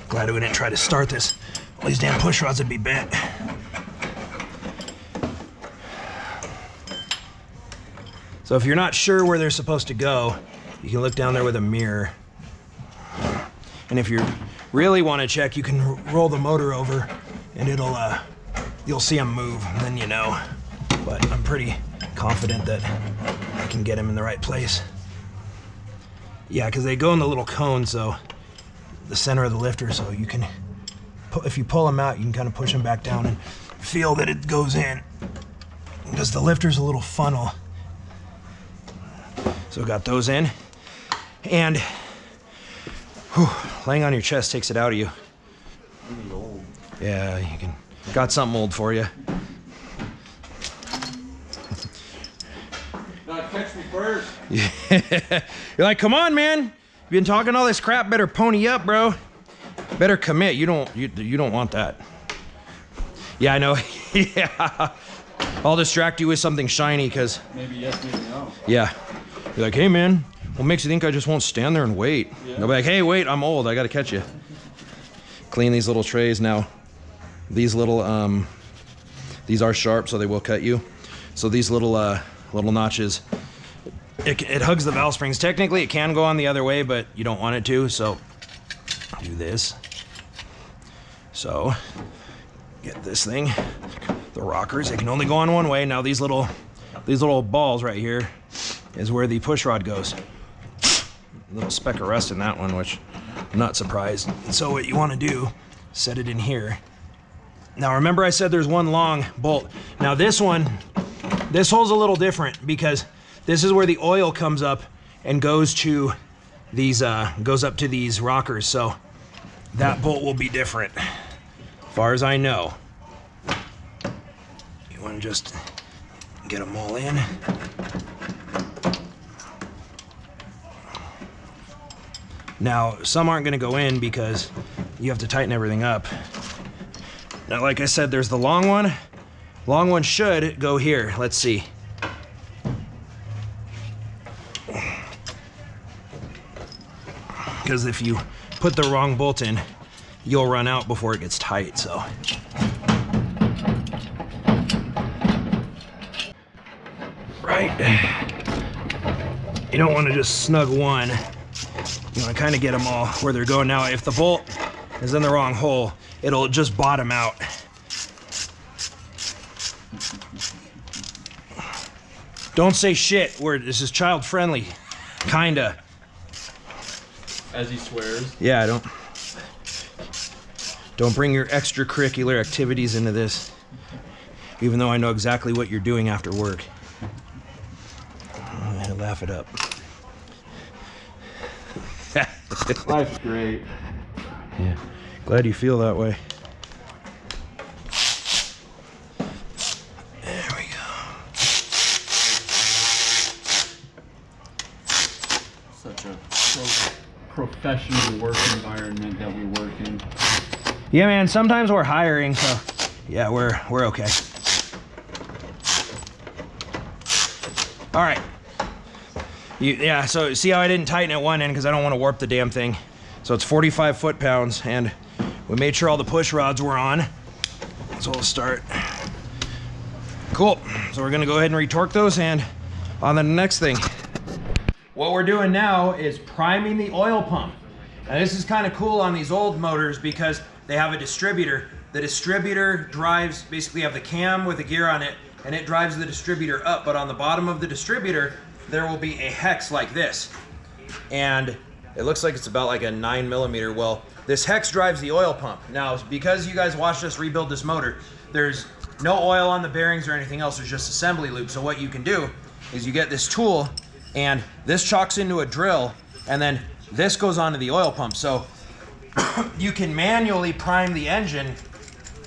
B: Glad we didn't try to start this. All these damn push rods would be bent. So if you're not sure where they're supposed to go, you can look down there with a mirror. And if you really want to check, you can roll the motor over and it'll, you'll see them move, and then you know. But I'm pretty confident that I can get them in the right place. Yeah, because they go in the little cone, so the center of the lifter, so you can, if you pull them out, you can kind of push them back down and feel that it goes in. Because the lifter's a little funnel. So got those in. And whew, laying on your chest takes it out of you. Yeah, you can, got something old for you.
C: Catch me first.
B: You're like, come on, man. You've been talking all this crap. Better pony up, bro. Better commit. You don't want that. Yeah, I know. Yeah. I'll distract you with something shiny, cause
C: maybe yes, maybe no.
B: Yeah. You're like, hey, man. What makes you think I just won't stand there and wait? Yeah. I'll be like, hey, wait. I'm old. I gotta catch you. Clean these little trays now. These little these are sharp, so they will cut you. So these little notches. It hugs the valve springs. Technically, it can go on the other way, but you don't want it to, so do this. So get this thing, the rockers, they can only go on one way. Now these little balls right here is where the push rod goes. A little speck of rust in that one, which I'm not surprised. So what you want to do, set it in here. Now remember I said there's one long bolt. Now this hole's a little different because this is where the oil comes up and goes to these, goes up to these rockers. So that bolt will be different, as far as I know. You want to just get them all in. Now, some aren't going to go in because you have to tighten everything up. Now, like I said, there's the long one. Long one should go here. Let's see. Because if you put the wrong bolt in, you'll run out before it gets tight, so. Right. You don't want to just snug one. You want to kind of get them all where they're going. Now, if the bolt is in the wrong hole, it'll just bottom out. Don't say shit. This is child friendly. Kinda.
C: As he swears.
B: Yeah, don't bring your extracurricular activities into this. Even though I know exactly what you're doing after work. I'm gonna laugh it up.
C: Life's great.
B: Yeah, glad you feel that way. There we go.
C: Such a professional work environment that we work in.
B: Yeah, man, sometimes we're hiring, so yeah, we're okay. All right. Yeah, so see how I didn't tighten at one end because I don't want to warp the damn thing. So it's 45 foot-pounds, and we made sure all the push rods were on. So we'll start. Cool. So we're gonna go ahead and retorque those, and on to the next thing. What we're doing now is priming the oil pump. Now this is kind of cool on these old motors because they have a distributor. The distributor drives, basically have the cam with a gear on it, and it drives the distributor up, but on the bottom of the distributor, there will be a hex like this. And it looks like it's about like a 9mm. Well, this hex drives the oil pump. Now, because you guys watched us rebuild this motor, there's no oil on the bearings or anything else, there's just assembly lube. So what you can do is you get this tool, and this chocks into a drill, and then this goes onto the oil pump. So you can manually prime the engine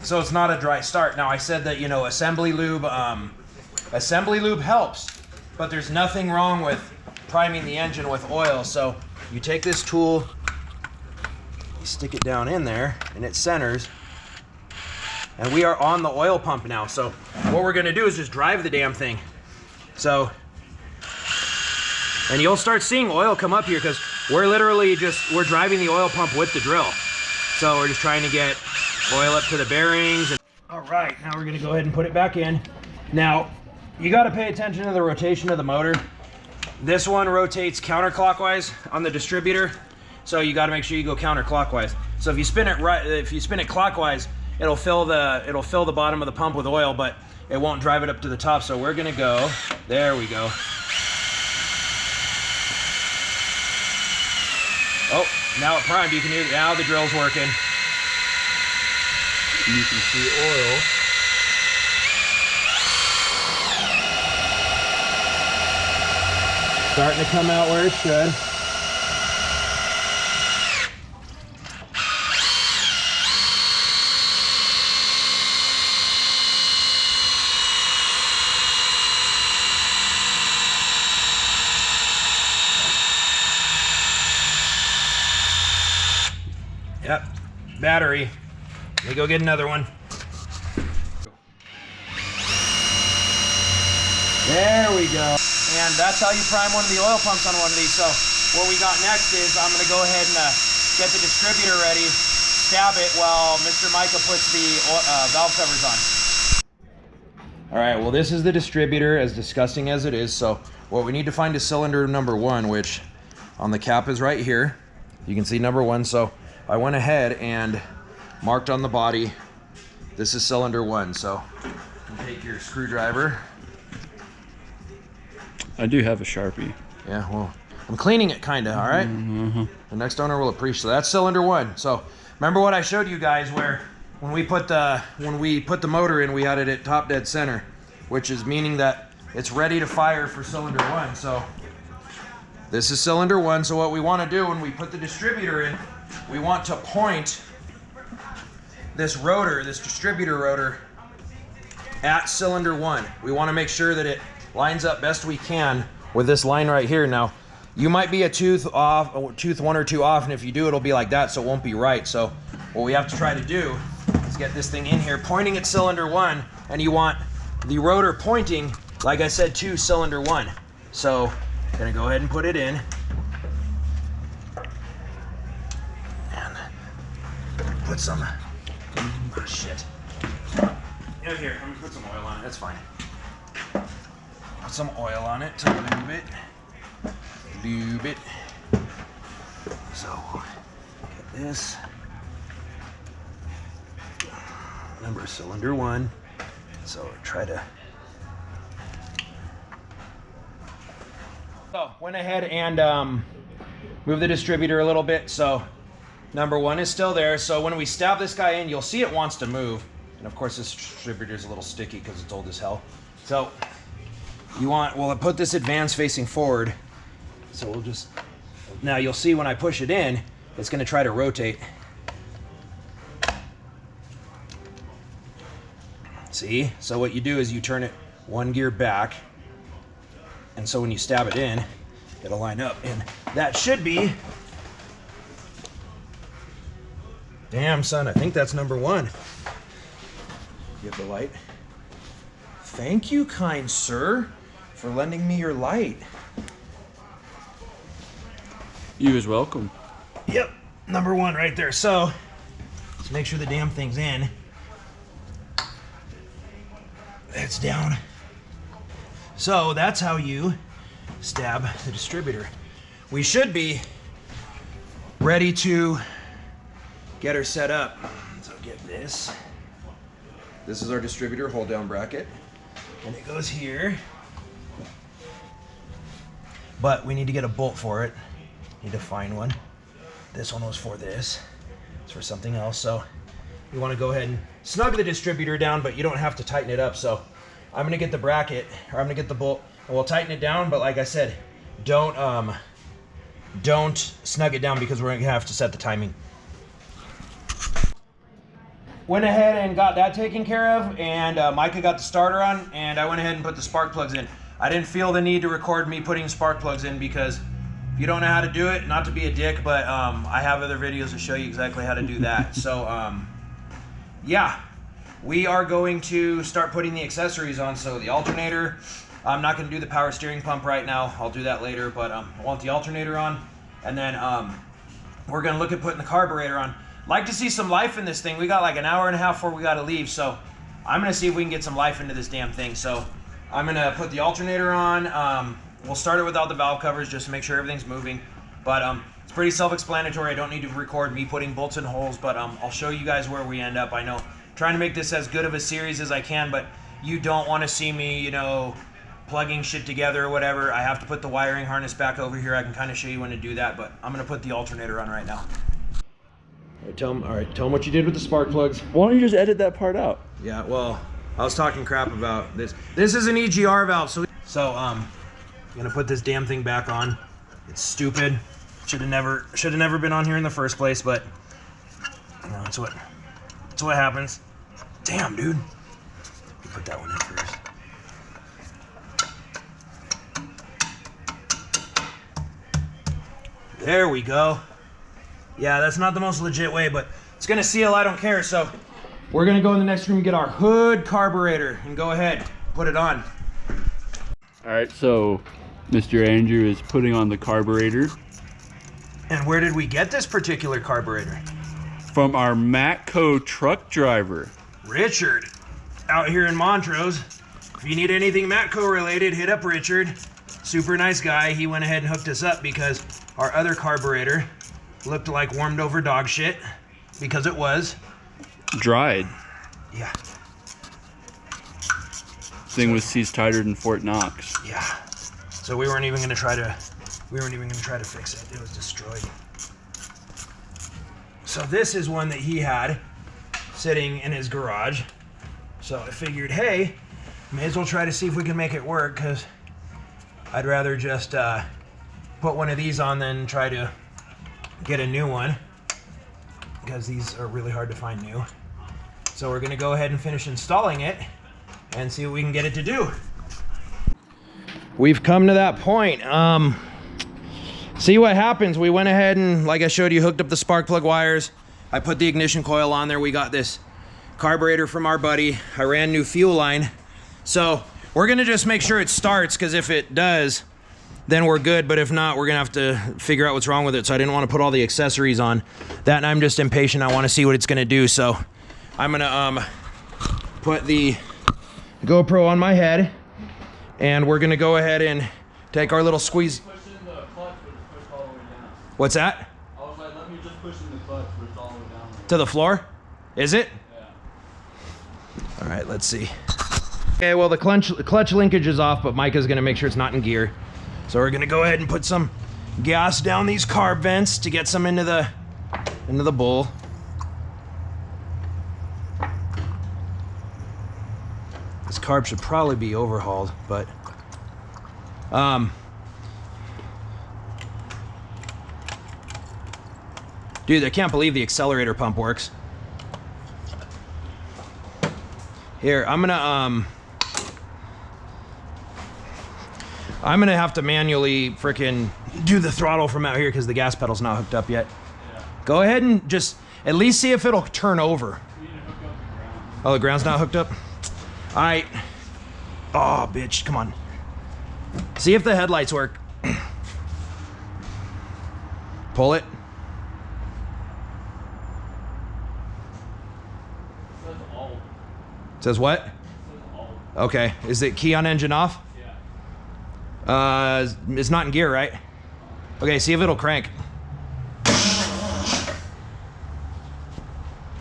B: so it's not a dry start. Now I said that, you know, assembly lube helps, but there's nothing wrong with priming the engine with oil. So you take this tool, you stick it down in there, and it centers. And we are on the oil pump now. So what we're gonna do is just drive the damn thing. So, and you'll start seeing oil come up here because we're literally we're driving the oil pump with the drill. So we're just trying to get oil up to the bearings. All right, now we're gonna go ahead and put it back in. Now, you gotta pay attention to the rotation of the motor. This one rotates counterclockwise on the distributor, so you gotta make sure you go counterclockwise. So if you spin it right, if you spin it clockwise, it'll fill the bottom of the pump with oil, but it won't drive it up to the top. So we're gonna go, there we go. Oh, now it primed. You can hear, now the drill's working.
C: You can see oil.
B: Starting to come out where it should. Yep, battery. Let me go get another one. There we go. And that's how you prime one of the oil pumps on one of these. So what we got next is I'm gonna go ahead and get the distributor ready, stab it while Mr. Micah puts the valve covers on. All right, well this is the distributor, as disgusting as it is. So what we need to find is cylinder number 1, which on the cap is right here. You can see number 1. So I went ahead and marked on the body. This is cylinder 1, so take your screwdriver.
C: I do have a Sharpie.
B: Yeah, well, I'm cleaning it kinda, all right? The next owner will appreciate. So that's cylinder 1. So remember what I showed you guys where when we put the motor in, we had it at top dead center, which is meaning that it's ready to fire for cylinder 1. So this is cylinder 1. So what we want to do when we put the distributor in, we want to point this rotor, this distributor rotor, at cylinder 1. We want to make sure that it lines up best we can with this line right here. Now, you might be a tooth off, tooth 1 or 2 off, and if you do, it'll be like that, so it won't be right. So what we have to try to do is get this thing in here, pointing at cylinder 1, and you want the rotor pointing, like I said, to cylinder 1. So I'm gonna go ahead and put it in. And put some, oh shit. Yeah, here, I'm gonna put some oil on it, that's fine. Put some oil on it to lube it. Lube it. So, get this. Remember, cylinder 1. So, try to. So, went ahead and move the distributor a little bit. So, number 1 is still there. So, when we stab this guy in, you'll see it wants to move. And of course, this distributor is a little sticky because it's old as hell. So, you want, well, I put this advance facing forward. So we'll just, now you'll see when I push it in, it's gonna try to rotate. See? So what you do is you turn it 1 gear back, and so when you stab it in, it'll line up, and that should be, damn son, I think that's number 1. Give the light. Thank you, kind sir, for lending me your light.
C: You is welcome.
B: Yep, number 1 right there. So, let's make sure the damn thing's in. That's down. So, that's how you stab the distributor. We should be ready to get her set up. So, get this. This is our distributor hold down bracket. And it goes here. But we need to get a bolt for it. Need to find one. This one was for this. It's for something else. So you want to go ahead and snug the distributor down, but you don't have to tighten it up. So I'm gonna get the bracket, or I'm gonna get the bolt, and we'll tighten it down. But like I said, don't snug it down because we're gonna have to set the timing. Went ahead and got that taken care of, and Micah got the starter on, and I went ahead and put the spark plugs in. I didn't feel the need to record me putting spark plugs in because if you don't know how to do it, not to be a dick, but I have other videos to show you exactly how to do that. So, yeah, we are going to start putting the accessories on. So the alternator, I'm not going to do the power steering pump right now. I'll do that later, but I want the alternator on. And then we're going to look at putting the carburetor on. Like to see some life in this thing. We got like an hour and a half before we got to leave, so I'm going to see if we can get some life into this damn thing. So I'm going to put the alternator on. We'll start it without the valve covers just to make sure everything's moving. But it's pretty self-explanatory. I don't need to record me putting bolts in holes, but I'll show you guys where we end up. I know trying to make this as good of a series as I can, but you don't want to see me, you know, plugging shit together or whatever. I have to put the wiring harness back over here. I can kind of show you when to do that, but I'm going to put the alternator on right now. All right, tell them what you did with the spark plugs.
C: Why don't you just edit that part out?
B: Yeah, well, I was talking crap about this. This is an EGR valve, so I'm gonna put this damn thing back on. It's stupid. Should have never been on here in the first place, but you know, that's what happens. Damn, dude. Let me put that one in first. There we go. Yeah, that's not the most legit way, but it's gonna seal, I don't care. So we're gonna go in the next room and get our hood carburetor and go ahead, put it on.
C: All right, so Mr. Andrew is putting on the carburetor.
B: And where did we get this particular carburetor?
C: From our Matco truck driver.
B: Richard, out here in Montrose. If you need anything Matco related, hit up Richard. Super nice guy. He went ahead and hooked us up because our other carburetor looked like warmed over dog shit, because it was.
C: dried.
B: Yeah.
C: Thing was seized tighter than Fort Knox.
B: Yeah. So we weren't even gonna try to fix it. It was destroyed. So this is one that he had sitting in his garage. So I figured, hey, may as well try to see if we can make it work, because I'd rather just put one of these on than try to get a new one, because these are really hard to find new. So we're gonna go ahead and finish installing it and see what we can get it to do. We've come to that point. See what happens. We went ahead and, like I showed you, hooked up the spark plug wires. I put the ignition coil on there. We got this carburetor from our buddy. I ran new fuel line. So we're gonna just make sure it starts, because if it does, then we're good. But if not, we're gonna have to figure out what's wrong with it. So I didn't want to put all the accessories on that, and I'm just impatient. I want to see what it's gonna do. So I'm gonna put the GoPro on my head, and we're gonna go ahead and take our little squeeze.
C: Push in the clutch, but it's pushed all the way down.
B: What's that?
C: I was like, let me just push in the clutch, but it's all the way down.
B: To the floor? Is it?
C: Yeah.
B: All right, let's see. Okay, well, the clutch linkage is off, but Micah's gonna make sure it's not in gear. So we're gonna go ahead and put some gas down these carb vents to get some into the bowl. This carb should probably be overhauled, but dude, I can't believe the accelerator pump works. Here, I'm gonna have to manually frickin' do the throttle from out here, because the gas pedal's not hooked up yet.
C: Yeah.
B: Go ahead and just at least see if it'll turn over.
C: We need to hook up the ground.
B: Oh, the ground's not hooked up? Alright. Oh, bitch, come on. See if the headlights work. Pull it.
C: It says alt.
B: Says what?
C: It says alt.
B: Okay. Is it key on engine off?
C: Yeah.
B: It's not in gear, right? Okay, see if it'll crank.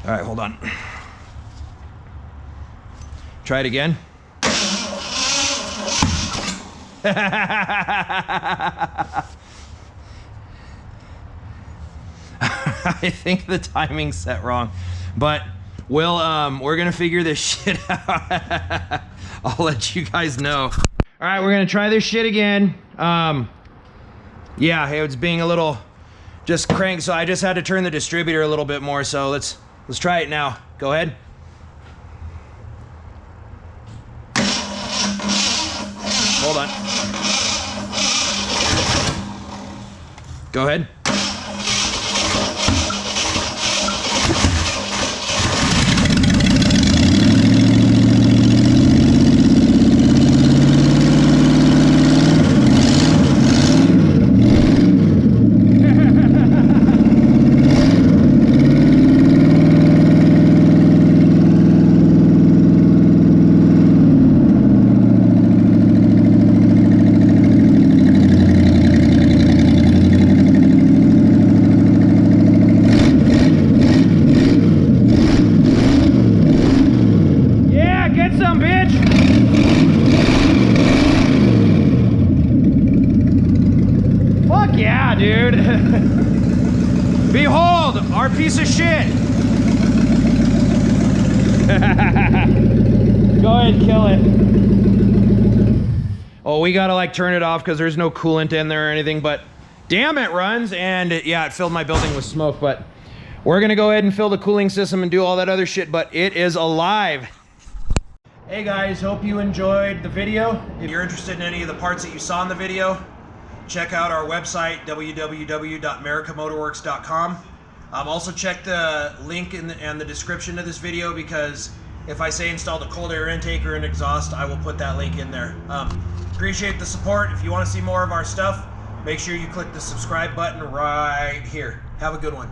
B: Alright, hold on. Try it again. I think the timing's set wrong, but we're gonna figure this shit out. I'll let you guys know. All right, we're gonna try this shit again. Yeah, it's being a little just cranked, so I just had to turn the distributor a little bit more. So let's try it now. Go ahead. Hold on. Go ahead. Dude. Behold, our piece of shit. Go ahead and kill it. Oh, we gotta like turn it off because there's no coolant in there or anything, but damn, it runs. And yeah, it filled my building with smoke, but we're gonna go ahead and fill the cooling system and do all that other shit, but it is alive. Hey guys, hope you enjoyed the video. If you're interested in any of the parts that you saw in the video, check out our website, www.americamotorworks.com. Also check the link in the description of this video, because if I say install the cold air intake or an exhaust, I will put that link in there. Appreciate the support. If you want to see more of our stuff, make sure you click the subscribe button right here. Have a good one.